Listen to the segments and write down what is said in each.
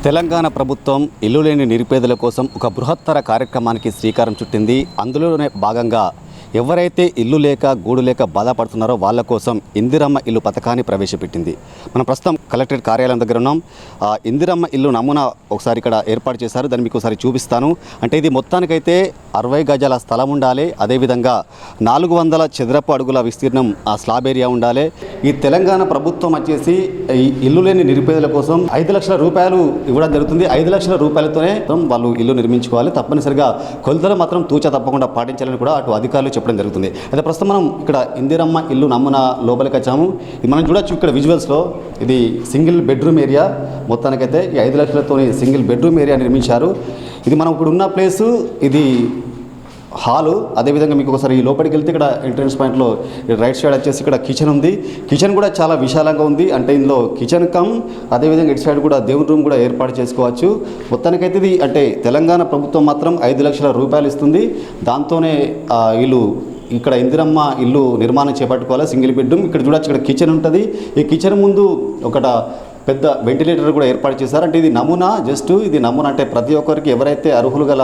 తెలంగాణ ప్రభుత్వం ఇల్లు లేని నిరుపేదల కోసం ఒక బృహత్తర కార్యక్రమానికి శ్రీకారం చుట్టింది. అందులోనే భాగంగా ఎవరైతే ఇల్లు లేక గూడు లేక బాధపడుతున్నారో వాళ్ళ కోసం ఇందిరమ్మ ఇల్లు పథకాన్ని ప్రవేశపెట్టింది. మనం ప్రస్తుతం కలెక్టరేట్ కార్యాలయం దగ్గర ఉన్నాం. ఇందిరమ్మ ఇల్లు నమూనా ఒకసారి ఇక్కడ ఏర్పాటు చేశారు. దాన్ని మీకు ఒకసారి చూపిస్తాను. అంటే ఇది మొత్తానికైతే 60 గజాల స్థలం ఉండాలి. అదేవిధంగా 400 చదరపు అడుగుల విస్తీర్ణం ఆ స్లాబ్ ఏరియా ఉండాలి. ఈ తెలంగాణ ప్రభుత్వం వచ్చేసి ఈ ఇల్లు లేని నిరుపేదల కోసం 5 లక్షల రూపాయలు ఇవ్వడం జరుగుతుంది. 5 లక్షల రూపాయలతోనే వాళ్ళు ఇల్లు నిర్మించుకోవాలి. తప్పనిసరిగా కొలతలు మాత్రం తూచా తప్పకుండా పాటించాలని కూడా అటు అధికారులు చెప్పడం జరుగుతుంది. అయితే ప్రస్తుతం మనం ఇక్కడ ఇందిరమ్మ ఇల్లు నమూనా లోపలికి వచ్చాము. ఇది మనం చూడొచ్చు ఇక్కడ విజువల్స్లో. ఇది సింగిల్ బెడ్రూమ్ ఏరియా. మొత్తానికైతే ఈ 5 లక్షలతోని సింగిల్ బెడ్రూమ్ ఏరియా నిర్మించారు. ఇది మనం ఇప్పుడు ఉన్న ప్లేసు, ఇది హాలు. అదేవిధంగా మీకు ఒకసారి ఈ లోపలికి వెళ్తే ఇక్కడ ఎంట్రన్స్ పాయింట్లో రైట్ సైడ్ వచ్చేసి ఇక్కడ కిచెన్ ఉంది. కిచెన్ కూడా చాలా విశాలంగా ఉంది. అంటే ఇందులో కిచెన్ కమ్ అదేవిధంగా ఇటు సైడ్ కూడా దేవుని రూమ్ కూడా ఏర్పాటు చేసుకోవచ్చు. మొత్తానికైతే ఇది అంటే తెలంగాణ ప్రభుత్వం మాత్రం 5 లక్షల రూపాయలు ఇస్తుంది. దాంతోనే వీళ్ళు ఇక్కడ ఇందిరమ్మ ఇల్లు నిర్మాణం చేపట్టుకోవాలి. Single bedroom. ఇక్కడ చూడొచ్చు, ఇక్కడ కిచెన్ ఉంటుంది. ఈ కిచెన్ ముందు ఒకట పెద్ద వెంటిలేటర్ కూడా ఏర్పాటు చేశారు. అంటే ఇది నమూనా, జస్ట్ ఇది నమూనా. అంటే ప్రతి ఒక్కరికి ఎవరైతే అర్హులు గల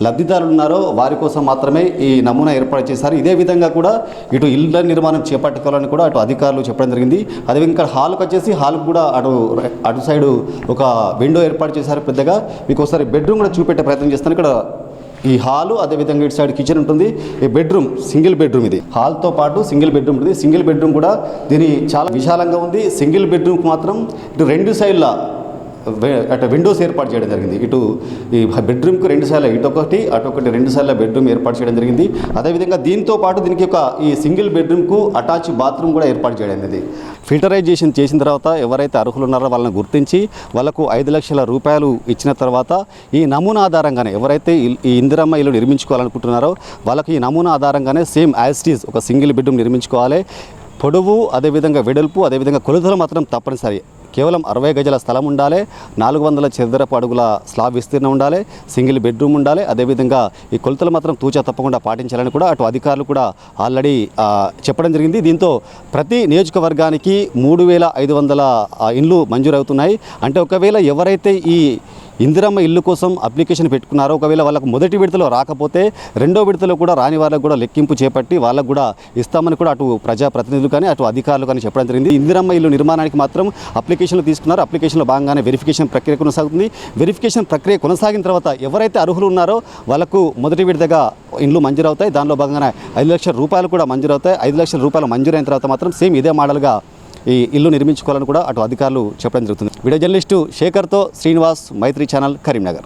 లబ్ధిదారులు ఉన్నారో వారి కోసం మాత్రమే ఈ నమూనా ఏర్పాటు చేశారు. ఇదే విధంగా కూడా ఇటు ఇళ్ళ నిర్మాణం చేపట్టుకోవాలని కూడా అటు అధికారులు చెప్పడం జరిగింది. అదేవిధంగా ఇక్కడ హాల్కి వచ్చేసి హాల్కి కూడా అటు సైడు ఒక విండో ఏర్పాటు చేశారు పెద్దగా. మీకు ఒకసారి బెడ్రూమ్ కూడా చూపెట్టే ప్రయత్నం చేస్తాను. ఇక్కడ ఈ హాలు అదేవిధంగా ఇటు సైడ్ కిచెన్ ఉంటుంది. ఈ బెడ్రూమ్ సింగిల్ బెడ్రూమ్. ఇది హాల్తో పాటు సింగిల్ బెడ్రూమ్ ఉంటుంది. సింగిల్ బెడ్రూమ్ కూడా దీని చాలా విశాలంగా ఉంది. సింగిల్ బెడ్రూమ్కి మాత్రం ఇటు 2 సైడ్ల అటు విండోస్ ఏర్పాటు చేయడం జరిగింది. ఇటు ఈ బెడ్రూమ్కి 2 సైడ్ల ఇటొకటి అటొకటి 2 సైడ్ల బెడ్రూమ్ ఏర్పాటు చేయడం జరిగింది. అదేవిధంగా దీంతో పాటు దీనికి ఒక ఈ సింగిల్ బెడ్రూమ్కు అటాచ్ బాత్రూమ్ కూడా ఏర్పాటు చేయడం జరిగింది. ఫిల్టరైజేషన్ చేసిన తర్వాత ఎవరైతే అర్హులు ఉన్నారో వాళ్ళని గుర్తించి వాళ్ళకు 5 లక్షల రూపాయలు ఇచ్చిన తర్వాత ఈ నమూనా ఆధారంగానే ఎవరైతే ఈ ఇందిరమ్మ ఇల్లు నిర్మించుకోవాలనుకుంటున్నారో వాళ్ళకి ఈ నమూనా ఆధారంగానే సేమ్ యాజ్ ఇట్ ఈజ్ ఒక సింగిల్ బెడ్రూమ్ నిర్మించుకోవాలి. పొడవు అదేవిధంగా వెడల్పు అదేవిధంగా కొలతలు మాత్రం తప్పనిసరి. కేవలం 60 గజాల స్థలం ఉండాలి. 400 చదరపు అడుగుల స్లాబ్ విస్తీర్ణం ఉండాలి. సింగిల్ బెడ్రూమ్ ఉండాలి. అదేవిధంగా ఈ కొలతలు మాత్రం తూచా తప్పకుండా పాటించాలని కూడా అటు అధికారులు కూడా ఆల్రెడీ చెప్పడం జరిగింది. దీంతో ప్రతి నియోజకవర్గానికి 3500 ఇండ్లు మంజూరవుతున్నాయి. అంటే ఒకవేళ ఎవరైతే ఈ ఇందిరమ్మ ఇల్లు కోసం అప్లికేషన్ పెట్టుకున్నారో ఒకవేళ వాళ్ళకు మొదటి విడతలో రాకపోతే రెండో విడతలో కూడా రాని వాళ్ళకు కూడా లెక్కింపు చేపట్టి వాళ్ళకు కూడా ఇస్తామని కూడా అటు ప్రజాప్రతినిధులు కానీ అటు అధికారులు కానీ చెప్పడం జరిగింది. ఇందిరమ్మ ఇల్లు నిర్మాణానికి మాత్రం అప్లికేషన్లు తీసుకున్నారు. అప్లికేషన్లో భాగంగానే వెరిఫికేషన్ ప్రక్రియ కొనసాగుతుంది. వెరిఫికేషన్ ప్రక్రియ కొనసాగిన తర్వాత ఎవరైతే అర్హులు ఉన్నారో వాళ్ళకు మొదటి విడతగా ఇండ్లు మంజూరవుతాయి. దానిలో భాగంగానే 5 లక్షల రూపాయలు కూడా మంజూరవుతాయి. 5 లక్షల రూపాయలు మంజూరైన తర్వాత మాత్రం సేమ్ ఇదే మోడల్గా ఈ ఇల్లు నిర్మించుకోవాలని కూడా అటు అధికారులు చెప్పడం జరుగుతుంది. వీడియో జర్నలిస్టు శేఖర్తో శ్రీనివాస్, మైత్రి ఛానల్, కరీంనగర్.